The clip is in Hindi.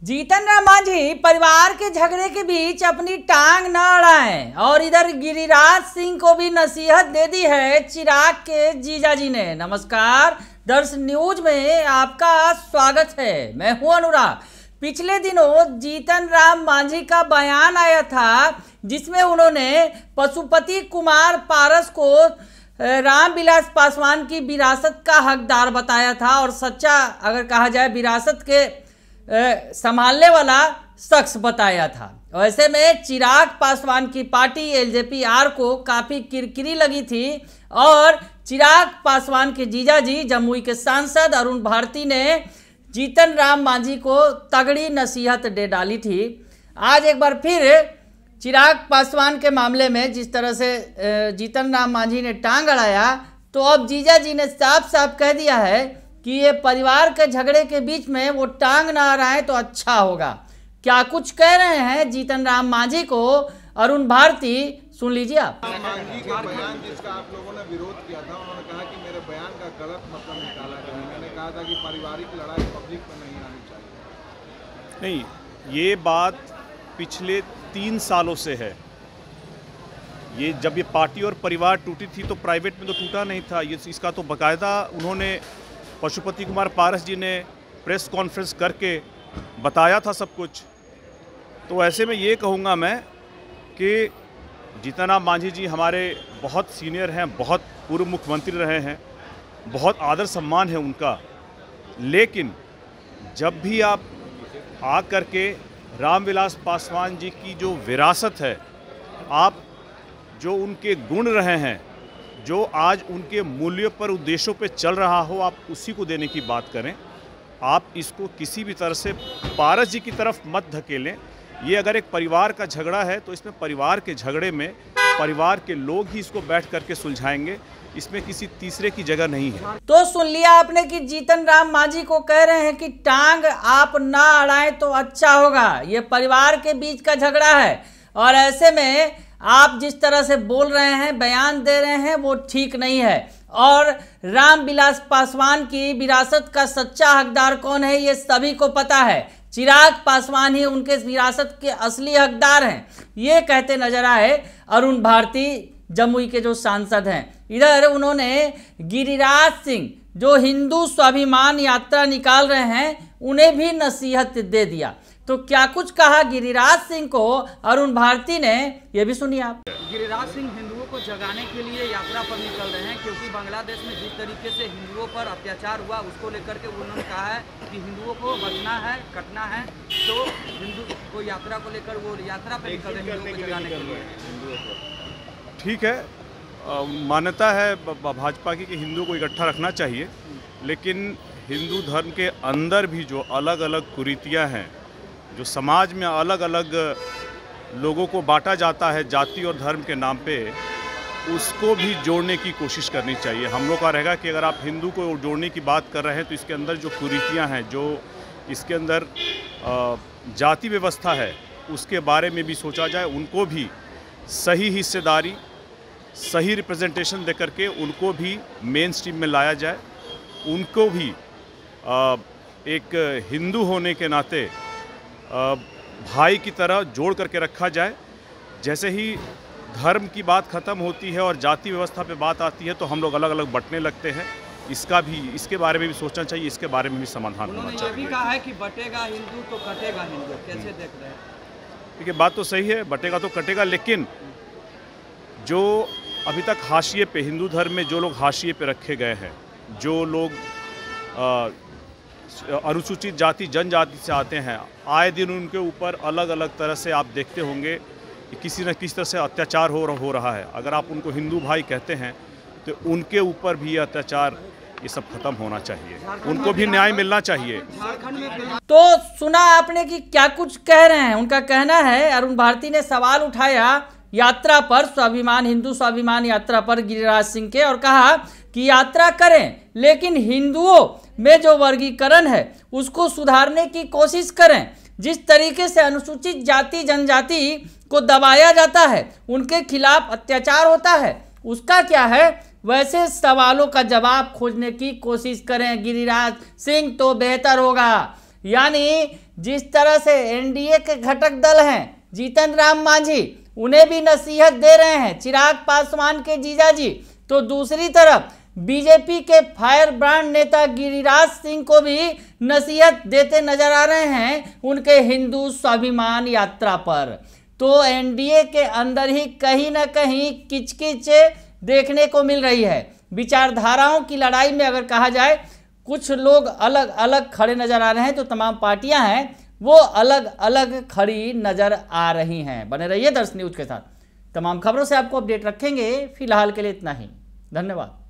जीतन राम मांझी परिवार के झगड़े के बीच अपनी टांग न अड़ाएं और इधर गिरिराज सिंह को भी नसीहत दे दी है चिराग के जीजा जी ने। नमस्कार, दर्श न्यूज में आपका स्वागत है। मैं हूं अनुराग। पिछले दिनों जीतन राम मांझी का बयान आया था जिसमें उन्होंने पशुपति कुमार पारस को रामविलास पासवान की विरासत का हकदार बताया था और सच्चा अगर कहा जाए विरासत के संभालने वाला शख्स बताया था। ऐसे में चिराग पासवान की पार्टी एलजेपी-आर को काफ़ी किरकिरी लगी थी और चिराग पासवान के जीजाजी जमुई के सांसद अरुण भारती ने जीतन राम मांझी को तगड़ी नसीहत दे डाली थी। आज एक बार फिर चिराग पासवान के मामले में जिस तरह से जीतन राम मांझी ने टांग अड़ाया, तो अब जीजाजी ने साफ साफ कह दिया है कि ये परिवार के झगड़े के बीच में वो टांग ना अड़ाए तो अच्छा होगा। क्या कुछ कह रहे हैं जीतन राम मांझी को अरुण भारती, सुन लीजिए आप। मांझी के बयान जिसका आप लोगों ने विरोध किया था, उन्होंने कहा कि मेरे बयान का गलत मतलब निकाला गया। मैंने कहा था कि पारिवारिक लड़ाई पब्लिक में नहीं आनी चाहिए। नहीं, ये बात पिछले 3 सालों से है। ये जब ये पार्टी और परिवार टूटी थी तो प्राइवेट में तो टूटा नहीं था। ये इसका तो बाकायदा उन्होंने पशुपति कुमार पारस जी ने प्रेस कॉन्फ्रेंस करके बताया था सब कुछ। तो ऐसे में ये कहूँगा मैं कि जीतन राम मांझी जी हमारे बहुत सीनियर हैं, बहुत पूर्व मुख्यमंत्री रहे हैं, बहुत आदर सम्मान है उनका। लेकिन जब भी आप आ कर के रामविलास पासवान जी की जो विरासत है, आप जो उनके गुण रहे हैं, जो आज उनके मूल्यों पर उद्देश्यों पे चल रहा हो, आप उसी को देने की बात करें। आप इसको किसी भी तरह से पारस जी की तरफ मत धकेलें। ये अगर एक परिवार का झगड़ा है तो इसमें परिवार के झगड़े में परिवार के लोग ही इसको बैठ करके सुलझाएंगे, इसमें किसी तीसरे की जगह नहीं है। तो सुन लिया आपने कि जीतन राम मांझी को कह रहे हैं कि टांग आप ना अड़ाएं तो अच्छा होगा। ये परिवार के बीच का झगड़ा है और ऐसे में आप जिस तरह से बोल रहे हैं, बयान दे रहे हैं, वो ठीक नहीं है। और रामविलास पासवान की विरासत का सच्चा हकदार कौन है ये सभी को पता है। चिराग पासवान ही उनके विरासत के असली हकदार हैं, ये कहते नजर आए अरुण भारती जमुई के जो सांसद हैं। इधर उन्होंने गिरिराज सिंह जो हिंदू स्वाभिमान यात्रा निकाल रहे हैं उन्हें भी नसीहत दे दिया। तो क्या कुछ कहा गिरिराज सिंह को अरुण भारती ने, ये भी सुनिए आप। गिरिराज सिंह हिंदुओं को जगाने के लिए यात्रा पर निकल रहे हैं क्योंकि बांग्लादेश में जिस तरीके से हिंदुओं पर अत्याचार हुआ उसको लेकर के उन्होंने कहा है कि हिंदुओं को बचना है, कटना है। तो हिंदू को यात्रा को लेकर वो यात्रा पर निकल रहे हैं हिंदुओं को जगाने के लिए। ठीक है, मान्यता है भाजपा की कि हिंदुओं को इकट्ठा रखना चाहिए, लेकिन हिंदू धर्म के अंदर भी जो अलग अलग कुरीतियाँ हैं, जो समाज में अलग अलग लोगों को बांटा जाता है जाति और धर्म के नाम पे, उसको भी जोड़ने की कोशिश करनी चाहिए। हम लोग का रहेगा कि अगर आप हिंदू को जोड़ने की बात कर रहे हैं तो इसके अंदर जो कुरीतियां हैं, जो इसके अंदर जाति व्यवस्था है, उसके बारे में भी सोचा जाए। उनको भी सही हिस्सेदारी, सही रिप्रेजेंटेशन दे करके उनको भी मेन स्ट्रीम में लाया जाए। उनको भी एक हिंदू होने के नाते भाई की तरह जोड़ करके रखा जाए। जैसे ही धर्म की बात ख़त्म होती है और जाति व्यवस्था पे बात आती है तो हम लोग अलग अलग बंटने लगते हैं। इसके बारे में भी सोचना चाहिए, इसके बारे में भी समाधान होना चाहिए। उन्होंने ये भी कहा है कि बटेगा हिंदू तो कटेगा हिंदू। कैसे देख रहे हैं? देखिए, बात तो सही है, बटेगा तो कटेगा, लेकिन जो अभी तक हाशिए पे, हिंदू धर्म में जो लोग हाशिए पे रखे गए हैं, जो लोग अनुसूचित जाति जनजाति से आते हैं, आए दिन उनके ऊपर अलग अलग तरह से आप देखते होंगे कि किसी न किसी तरह से अत्याचार हो रहा है। अगर आप उनको हिंदू भाई कहते हैं तो उनके ऊपर भी अत्याचार, ये सब खत्म होना चाहिए, उनको भी न्याय मिलना चाहिए। तो सुना आपने कि क्या कुछ कह रहे हैं। उनका कहना है, अरुण भारती ने सवाल उठाया यात्रा पर, स्वाभिमान, हिंदू स्वाभिमान यात्रा पर गिरिराज सिंह के, और कहा कि यात्रा करें लेकिन हिंदुओं में जो वर्गीकरण है उसको सुधारने की कोशिश करें। जिस तरीके से अनुसूचित जाति जनजाति को दबाया जाता है, उनके खिलाफ अत्याचार होता है, उसका क्या है, वैसे सवालों का जवाब खोजने की कोशिश करें गिरिराज सिंह तो बेहतर होगा। यानी जिस तरह से एनडीए के घटक दल हैं जीतन राम मांझी, उन्हें भी नसीहत दे रहे हैं चिराग पासवान के जीजाजी, तो दूसरी तरफ बीजेपी के फायर ब्रांड नेता गिरिराज सिंह को भी नसीहत देते नजर आ रहे हैं उनके हिंदू स्वाभिमान यात्रा पर। तो एनडीए के अंदर ही कहीं ना कहीं किचकिच देखने को मिल रही है। विचारधाराओं की लड़ाई में अगर कहा जाए कुछ लोग अलग अलग खड़े नजर आ रहे हैं, तो तमाम पार्टियां हैं वो अलग अलग खड़ी नजर आ रही हैं। बने रहिए दर्श न्यूज के साथ, तमाम खबरों से आपको अपडेट रखेंगे। फिलहाल के लिए इतना ही, धन्यवाद।